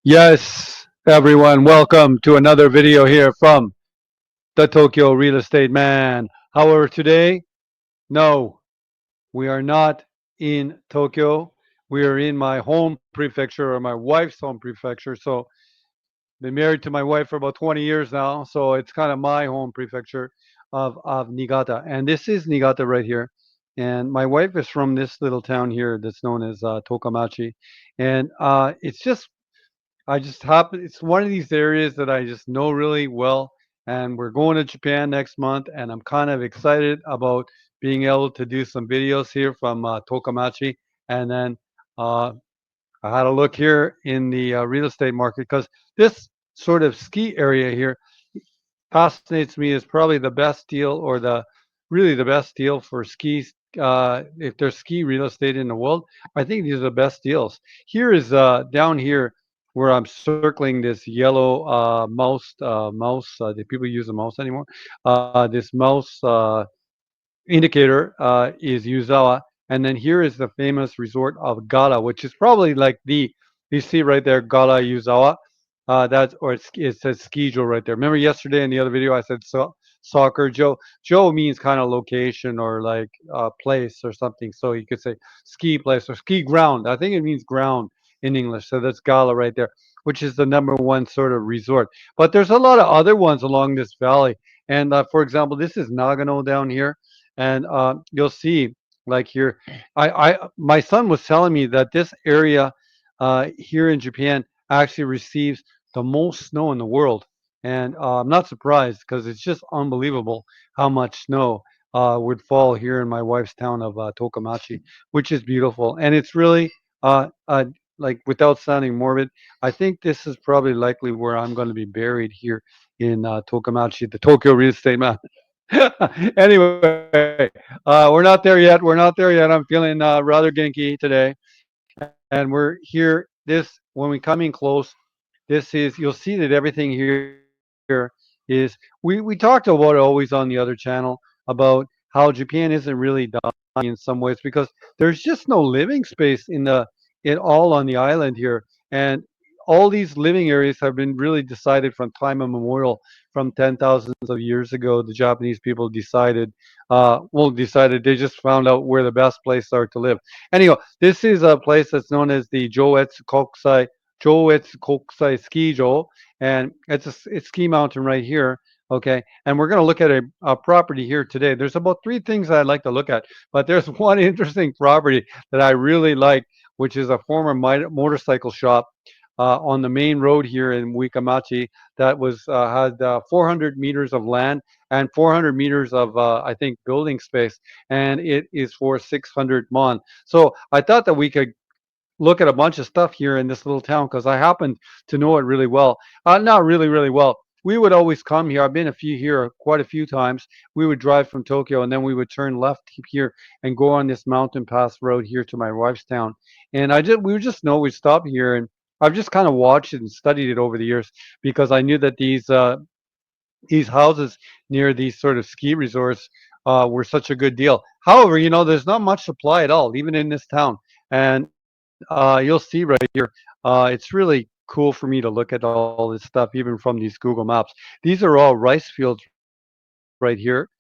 Yes, everyone, welcome to another video here from the Tokyo Real Estate Man. However, today, no, we are not in Tokyo. We are in my home prefecture or my wife's home prefecture. So, been married to my wife for about 20 years now. So, it's kind of my home prefecture of Niigata. And this is Niigata right here. And my wife is from this little town here that's known as Tokamachi. And I just happen it's one of these areas that I just know really well, and we're going to Japan next month, and I'm kind of excited about being able to do some videos here from Tokamachi, and then uh, I had a look here in the real estate market because this sort of ski area here fascinates me as probably the best deal or the really the best deal for skis. If there's ski real estate in the world, I think these are the best deals. Here is down here where I'm circling this yellow mouse. Do people use a mouse anymore? This mouse indicator is Yuzawa, and then here is the famous resort of Gala, which is probably like the you see right there, Gala Yuzawa. That's or it says ski right there. Remember yesterday in the other video I said soccer Joe. Joe means kind of location or like place or something. So you could say ski place or ski ground. I think it means ground in English. So that's Gala right there, which is the number one sort of resort. But there's a lot of other ones along this valley. And for example, this is Nagano down here and you'll see like here my son was telling me that this area here in Japan actually receives the most snow in the world, and I'm not surprised because it's just unbelievable how much snow would fall here in my wife's town of Tokamachi, which is beautiful. And it's really like, without sounding morbid, I think this is probably likely where I'm going to be buried here in Tokamachi, the Tokyo real estate man. Anyway, we're not there yet. We're not there yet. I'm feeling rather ginky today, and we're here. This when we come in close, this is you'll see that everything here is we talked about it always on the other channel about how Japan isn't really dying in some ways because there's just no living space in all on the island here, and all these living areas have been really decided from time immemorial, from 10,000s of years ago. The Japanese people decided, decided they just found out where the best places are to live. Anyhow, this is a place that's known as the Joetsu Kokusai Skijo, and it's ski mountain right here. Okay, and we're going to look at a property here today. There's about three things I'd like to look at, but there's one interesting property that I really like, which is a former motorcycle shop on the main road here in Muikamachi that was had 400 meters of land and 400 meters of I think building space, and it is for 600 mon. So I thought that we could look at a bunch of stuff here in this little town because I happen to know it really well. Not really, really well. We would always come here. I've been here quite a few times. We would drive from Tokyo and then we would turn left here and go on this mountain pass road here to my wife's town. And we would just know we'd stop here, and I've just kind of watched it and studied it over the years because I knew that these houses near these sort of ski resorts were such a good deal. However, there's not much supply at all, even in this town. And you'll see right here, it's really cool for me to look at all this stuff, even from these Google Maps. These are all rice fields right here,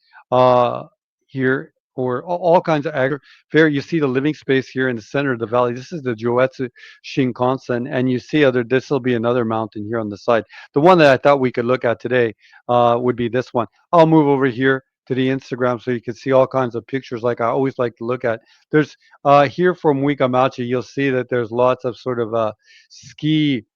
here, or all kinds of fair. You see the living space here in the center of the valley. This is the Joetsu Shinkansen, and you see this will be another mountain here on the side. The one that I thought we could look at today would be this one. I'll move over here to the Instagram so you can see all kinds of pictures like I always like to look at. There's here from Muikamachi, you'll see that there's lots of sort of ski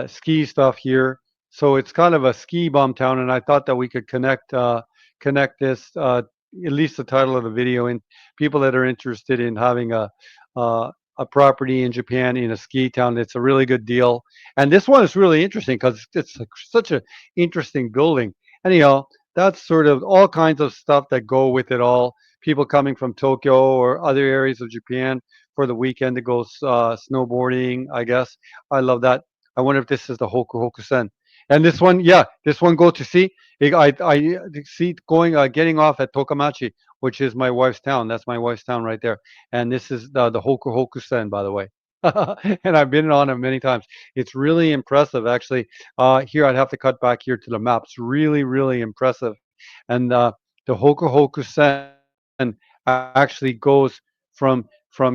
ski stuff here. So it's kind of a ski bum town, and I thought that we could connect this at least the title of the video, and people that are interested in having a property in Japan in a ski town. It's a really good deal, and this one is really interesting because it's such a interesting building. Anyhow, that's sort of all kinds of stuff that go with it all. People coming from Tokyo or other areas of Japan for the weekend to go snowboarding, I guess. I love that. I wonder if this is the Hoku Hokusen. And this one, yeah, this one go to see. I see it going, getting off at Tokamachi, which is my wife's town. That's my wife's town right there. And this is the Hoku Hokusen, by the way. and I've been on it many times. It's really impressive, actually. Here, I'd have to cut back here to the map. It's really, really impressive. And the Hoku Hoku Sen actually goes from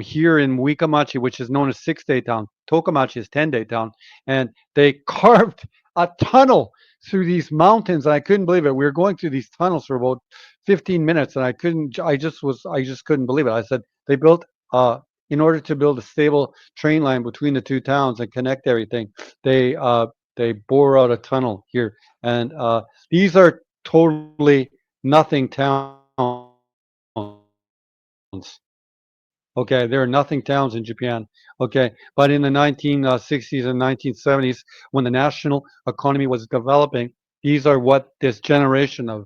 here in Muikamachi, which is known as 6 Day Town. Tokamachi is 10 Day Town, and they carved a tunnel through these mountains. And I couldn't believe it. We were going through these tunnels for about 15 minutes, and I couldn't. I just couldn't believe it. I said they built in order to build a stable train line between the two towns and connect everything. They uh, they bore out a tunnel here, and these are totally nothing towns. Okay, there are nothing towns in Japan. Okay, but in the 1960s and 1970s, when the national economy was developing, these are what this generation of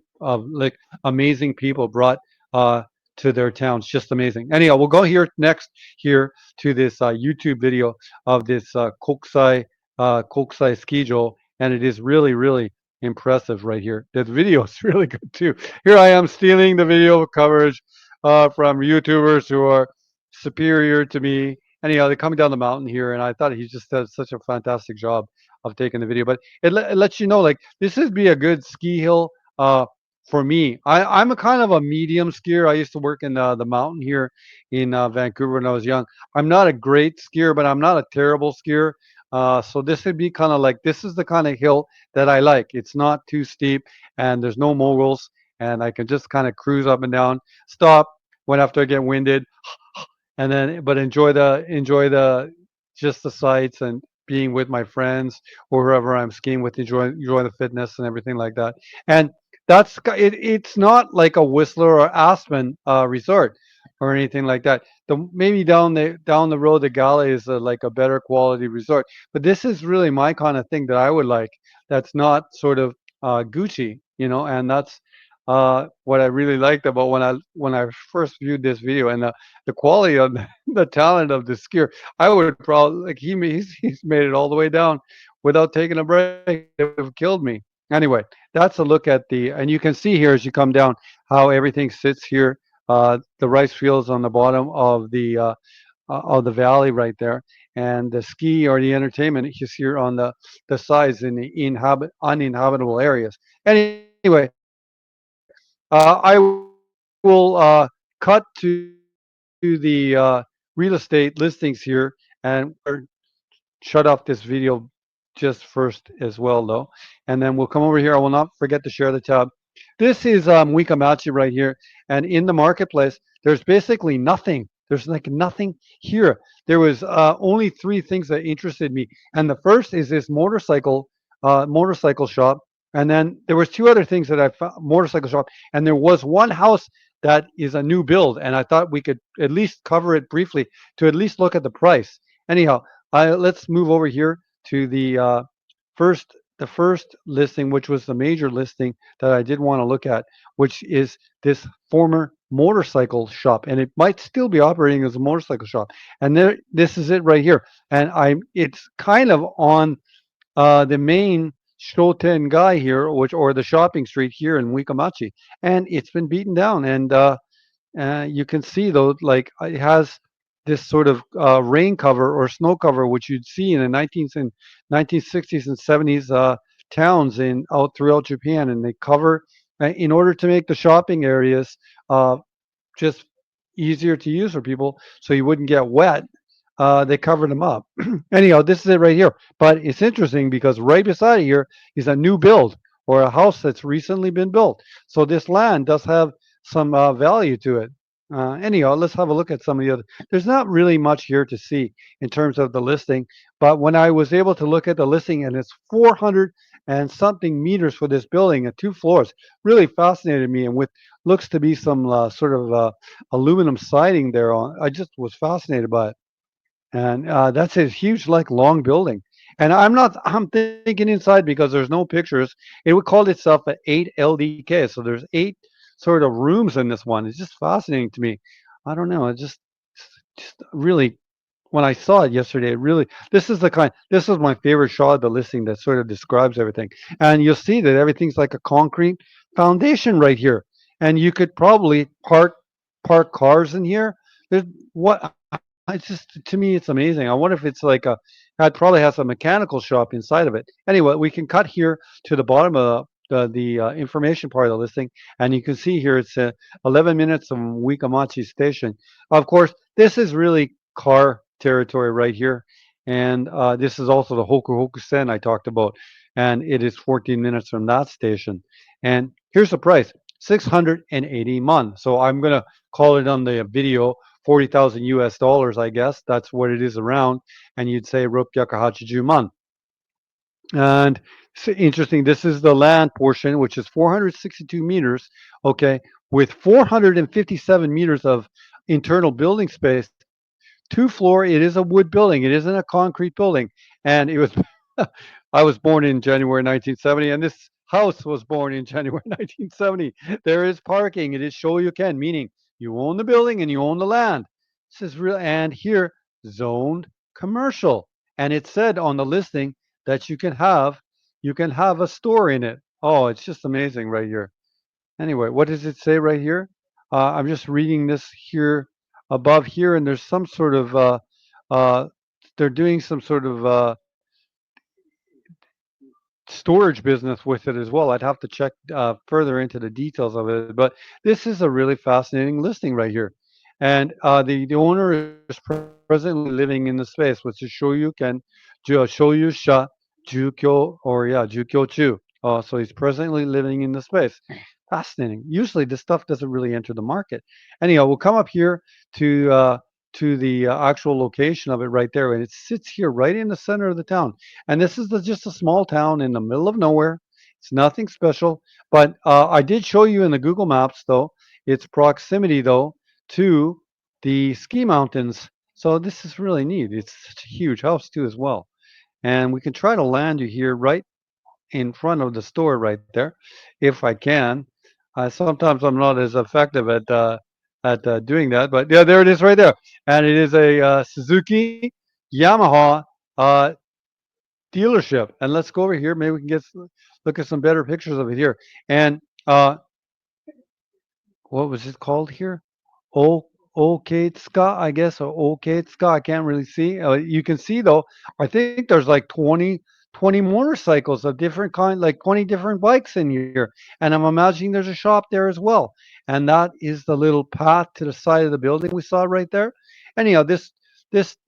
like amazing people brought uh, to their towns. Just amazing. Anyhow, we'll go here next here to this YouTube video of this Kokusai Skijo, and it is really really impressive right here. The video is really good too. Here I am stealing the video coverage from YouTubers who are superior to me. Anyhow, they're coming down the mountain here, and I thought he just did such a fantastic job of taking the video. But it lets you know, like, this would be a good ski hill for me. I'm a kind of a medium skier. I used to work in the mountain here in Vancouver when I was young. I'm not a great skier, but I'm not a terrible skier. So this would be kind of like, this is the kind of hill that I like. It's not too steep, and there's no moguls, and I can just kind of cruise up and down, stop when after I get winded, and then but enjoy the just the sights and being with my friends or whoever I'm skiing with, enjoy the fitness and everything like that. And it's not like a Whistler or Aspen resort or anything like that. Maybe down the road, the Gala is like a better quality resort, but this is really my kind of thing that I would like. That's not sort of Gucci, and that's what I really liked about when I first viewed this video, and the quality of the talent of the skier. I would probably like he's made it all the way down without taking a break. It would have killed me. Anyway, that's a look at and you can see here as you come down how everything sits here. The rice fields on the bottom of the valley right there, and the ski or the entertainment is here on the sides in the uninhabitable areas. Anyway, I will cut to the real estate listings here, and shut off this video just first as well, though, and then we'll come over here. I will not forget to share the tab. This is Muikamachi right here, and in the marketplace, there's basically nothing. There's like nothing here. There was only three things that interested me, and the first is this motorcycle shop, and then there was two other things that I found, motorcycle shop, and there was one house that is a new build, and I thought we could at least cover it briefly to at least look at the price. Anyhow, let's move over here to the first listing, which was the major listing that I did want to look at, which is this former motorcycle shop, and it might still be operating as a motorcycle shop. And this is it right here, and it's kind of on the main Shoten guy here, or the shopping street here in Wikamachi, and it's been beaten down. And you can see though, like it has this sort of rain cover or snow cover, which you'd see in the 1960s and 70s towns in out throughout Japan, and they cover in order to make the shopping areas uh, just easier to use for people, so you wouldn't get wet. They covered them up. Anyhow, this is it right here. But it's interesting because right beside it here is a new build or a house that's recently been built. So this land does have some value to it. Anyhow, let's have a look at some of the other. There's not really much here to see in terms of the listing, but when I was able to look at the listing, and it's 400 and something meters for this building at two floors, really fascinated me, and with looks to be some sort of aluminum siding there on. I just was fascinated by it, and that's a huge, like, long building. And I'm thinking inside because there's no pictures. It would call itself an 8 LDK, so there's eight sort of rooms in this one. It's just fascinating to me. I don't know. It just really, when I saw it yesterday, it really, this is my favorite shot of the listing that sort of describes everything. And you'll see that everything's like a concrete foundation right here, and you could probably park cars in here. There's what? It's just to me, it's amazing. I wonder if it's like a. It probably has a mechanical shop inside of it. Anyway, we can cut here to the bottom of the information part of the listing, and you can see here it's 11 minutes from Muikamachi Station. Of course, this is really car territory right here, and this is also the Hoku Hokusen I talked about, and it is 14 minutes from that station. And here's the price: 680 mon. So I'm gonna call it on the video 40,000 US dollars, I guess. That's what it is around. And you'd say Ropyakahachiju. And it's interesting, this is the land portion, which is 462 meters, okay, with 457 meters of internal building space. Two floor, it is a wood building. It isn't a concrete building. And it was, I was born in January 1970, and this house was born in January 1970. There is parking. It is show you can, meaning you own the building and you own the land. This is real. And here, zoned commercial. And it said on the listing that you can have a store in it. Oh, it's just amazing right here. Anyway, what does it say right here? I'm just reading this here above here, and there's some sort of uh, they're doing some sort of storage business with it as well. I'd have to check further into the details of it, but this is a really fascinating listing right here. And the owner is presently living in the space, which is Shoyu Sha Jukyo, or yeah, Jukyo Chu. So he's presently living in the space. Fascinating. Usually, this stuff doesn't really enter the market. Anyhow, we'll come up here to uh, to the actual location of it right there, and it sits here right in the center of the town. And this is just a small town in the middle of nowhere. It's nothing special, but I did show you in the Google Maps, though, its proximity, though, to the ski mountains. So this is really neat. It's such a huge house, too, as well. And we can try to land you here right in front of the store right there, if I can. Sometimes I'm not as effective at doing that, but yeah, there it is right there, and it is a Suzuki Yamaha uh, dealership. And let's go over here. Maybe we can look at some better pictures of it here. And what was it called here? O Okatska, I guess, or Okatska. I can't really see. You can see though. I think there's like 20 motorcycles of different kind, like 20 different bikes in here. And I'm imagining there's a shop there as well. And that is the little path to the side of the building we saw right there. Anyhow, this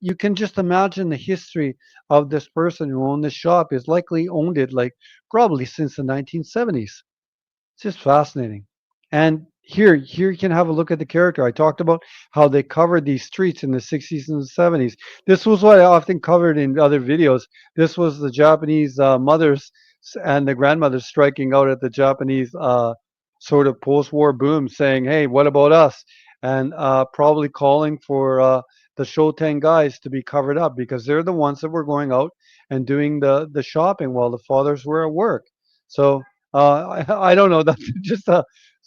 you can just imagine the history of this person who owned this shop is likely owned it like probably since the 1970s. It's just fascinating. And here you can have a look at the character. I talked about how they covered these streets in the 60s and the 70s. This was what I often covered in other videos. This was the Japanese mothers and the grandmothers striking out at the Japanese sort of post-war boom, saying, "Hey, what about us?" And probably calling for the Shoten guys to be covered up because they're the ones that were going out and doing the shopping while the fathers were at work. So I don't know. That's just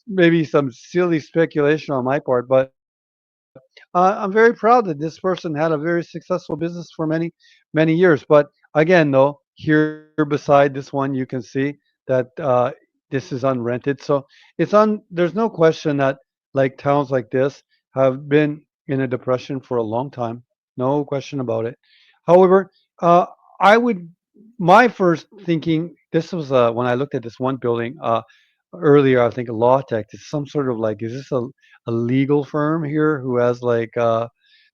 maybe some silly speculation on my part, but I'm very proud that this person had a very successful business for many years. But again, though, here beside this one, you can see that this is unrented. So there's no question that like towns like this have been in a depression for a long time. No question about it. However, I would my first thinking this was when I looked at this one building earlier. I think Law Tech is some sort of like is this a legal firm here who has like the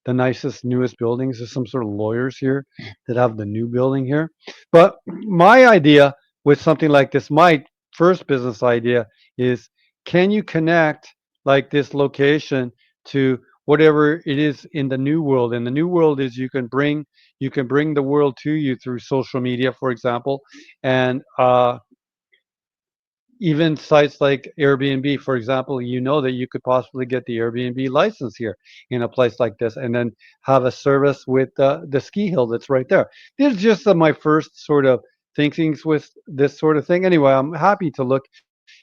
nicest newest buildings? There's some sort of lawyers here that have the new building here. But my idea with something like this, my first business idea is can you connect like this location to whatever it is in the new world? And the new world is you can bring the world to you through social media, for example, and even sites like Airbnb, for example, you know that you could possibly get the Airbnb license here in a place like this, and then have a service with the ski hill that's right there. This is just my first sort of thinkings with this sort of thing. Anyway, I'm happy to look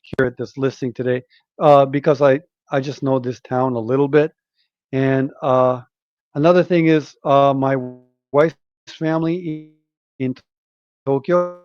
here at this listing today because I just know this town a little bit, and another thing is my wife's family in Tokyo.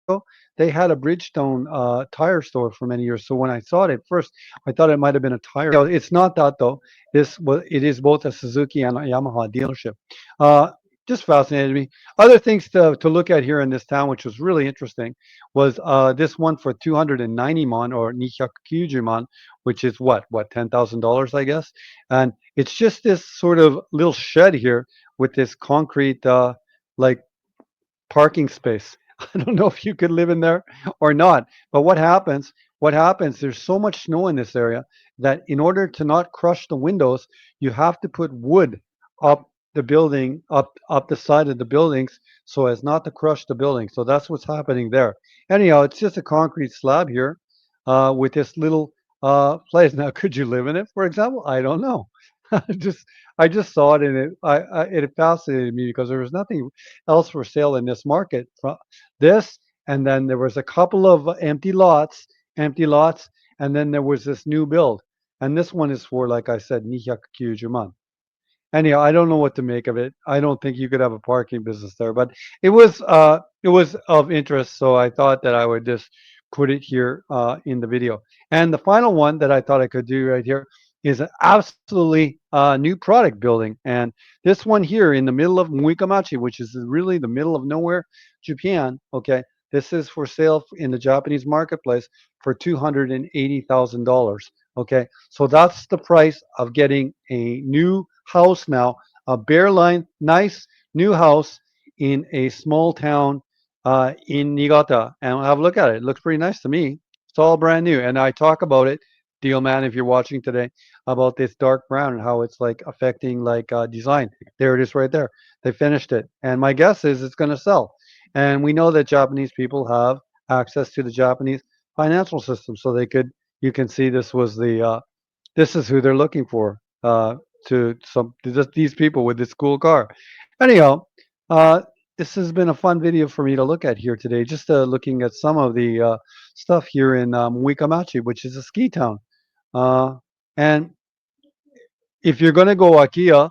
They live in Niigata, they had a Bridgestone tire store for many years. So when I saw it at first, I thought it might have been a tire. It's not that though. It is both a Suzuki and a Yamaha dealership. Uh, just fascinated me. Other things to look at here in this town, which was really interesting, was this one for 290 mon or Nihakuju mon, which is what $10,000, I guess. And it's just this sort of little shed here with this concrete like parking space. I don't know if you could live in there or not. But what happens? What happens? There's so much snow in this area that in order to not crush the windows, you have to put wood up the building, up the side of the buildings, so as not to crush the building. So that's what's happening there. Anyhow, it's just a concrete slab here, with this little place. Now, could you live in it, for example? I don't know. just I just saw it and it fascinated me because there was nothing else for sale in this market. This, and then there was a couple of empty lots, and then there was this new build, and this one is for, like I said, 290 anyhow, I don't know what to make of it. I don't think you could have a parking business there, but it was of interest, so I thought that I would just put it here in the video. And the final one that I thought I could do right here is an absolutely new product building, and this one here in the middle of Muikamachi, which is really the middle of nowhere, Japan. Okay, this is for sale in the Japanese marketplace for $280,000. Okay, so that's the price of getting a new house now, a bare line, nice new house in a small town in Niigata. And have a look at it. It looks pretty nice to me. It's all brand new. And I talk about it, Deal Man, if you're watching today, about this dark brown and how it's like affecting like design. There it is right there. They finished it. And my guess is it's going to sell. And we know that Japanese people have access to the Japanese financial system. So you can see this is who they're looking for, to some just these people with this cool car. Anyhow, uh, this has been a fun video for me to look at here today, just looking at some of the stuff here in Muikamachi, which is a ski town. And if you're going to go IKEA,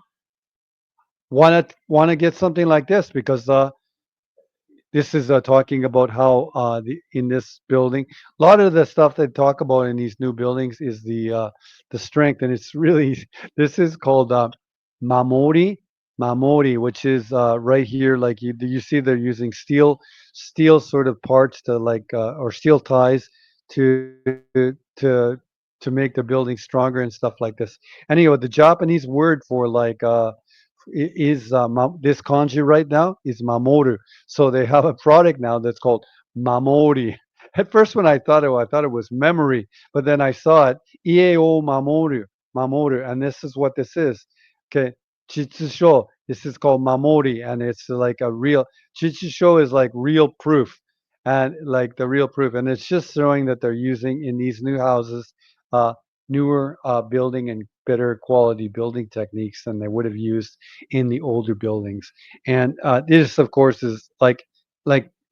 want to get something like this because this is talking about how in this building, a lot of the stuff they talk about in these new buildings is the strength, and it's really this is called mamori, which is right here. Like you see, they're using steel sort of parts to like or steel ties to to make the building stronger and stuff like this. Anyway, the Japanese word for like is this kanji right now is mamoru. So they have a product now that's called mamori. At first, when I thought it was memory, but then I saw it, ieo mamoru, and this is what this is. Okay, chitsusho. This is called mamori, and it's like a real chitsusho is like real proof, and like the real proof, and it's just showing that they're using in these new houses, uh, newer building and better quality building techniques than they would have used in the older buildings. And this, of course, is like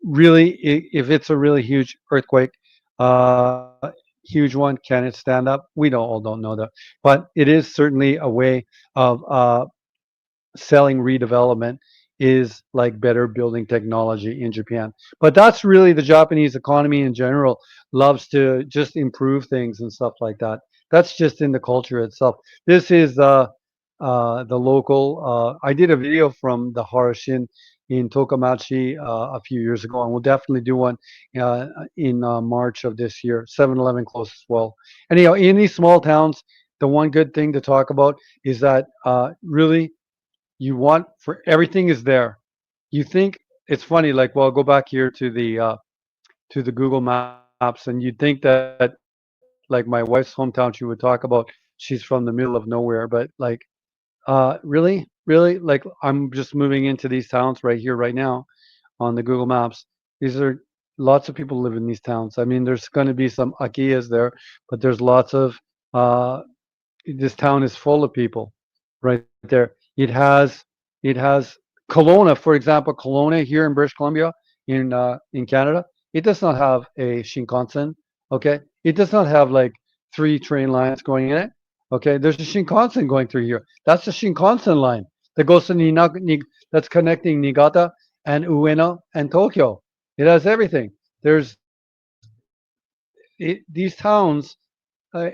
really, if it's a really huge earthquake, huge one, can it stand up? We all don't know that, but it is certainly a way of selling redevelopment is like better building technology in Japan. But that's really the Japanese economy in general loves to just improve things and stuff like that. That's just in the culture itself. This is the local. I did a video from the Harashin in Tokamachi a few years ago, and we'll definitely do one in March of this year. 7-Eleven close as well. Anyhow, in these small towns, the one good thing to talk about is that really you want for everything is there. You think it's funny, like, well, go back here to the Google Maps, and you'd think that like my wife's hometown, she would talk about she's from the middle of nowhere, but like, really, like I'm just moving into these towns right here, right now on the Google Maps. These are lots of people live in these towns. I mean, there's going to be some Akias there, but there's lots of uh, this town is full of people right there. It has Kelowna, for example. Kelowna here in British Columbia, in Canada, it does not have a Shinkansen. Okay, it does not have like three train lines going in it. Okay, there's a Shinkansen going through here. That's the Shinkansen line that goes to that's connecting Niigata and Ueno and Tokyo. It has everything. there's these towns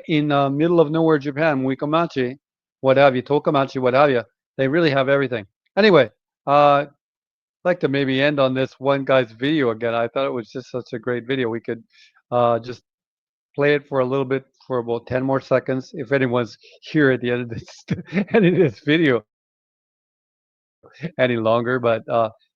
in middle of nowhere Japan, Muikamachi, what have you, Tokamachi, what have you. They really have everything. Anyway, I'd like to maybe end on this one guy's video again. I thought it was just such a great video. We could just play it for a little bit for about 10 more seconds if anyone's here at the end of this end of this video any longer. But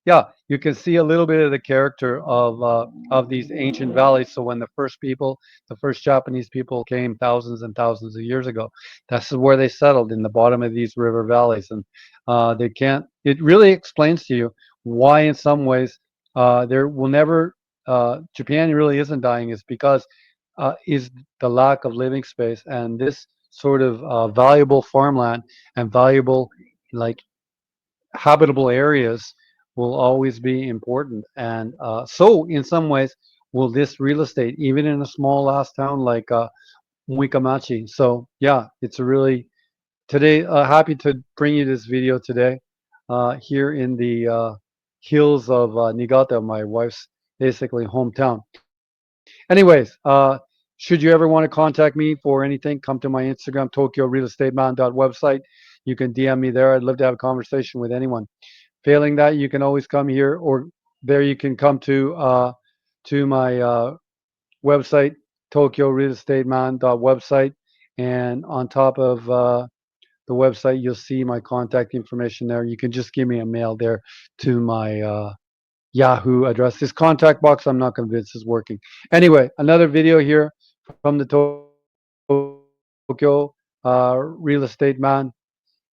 yeah, you can see a little bit of the character of these ancient valleys. So when the first people, the first Japanese people came thousands and thousands of years ago, that's where they settled in the bottom of these river valleys, and they can't. It really explains to you why, in some ways, there will never. Japan really isn't dying, is because is the lack of living space, and this sort of valuable farmland and valuable like habitable areas will always be important. And so, in some ways, will this real estate, even in a small last town like Muikamachi. So, yeah, it's a really today. Happy to bring you this video today here in the hills of Niigata, my wife's basically hometown. Anyways, should you ever want to contact me for anything, come to my Instagram, TokyoRealEstateMan.website. You can DM me there. I'd love to have a conversation with anyone. Failing that, you can always come here, or there you can come to my website, TokyoRealEstateMan.website, and on top of the website, you'll see my contact information there. You can just give me a mail there to my Yahoo address. This contact box, I'm not convinced is working. Anyway, another video here from the Tokyo Real Estate Man.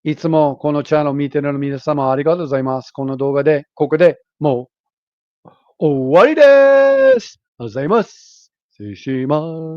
いつもこのチャンネルを見ている皆様ありがとうございます。この動画で、ここでもう終わりです。ありがとうございます。失礼します。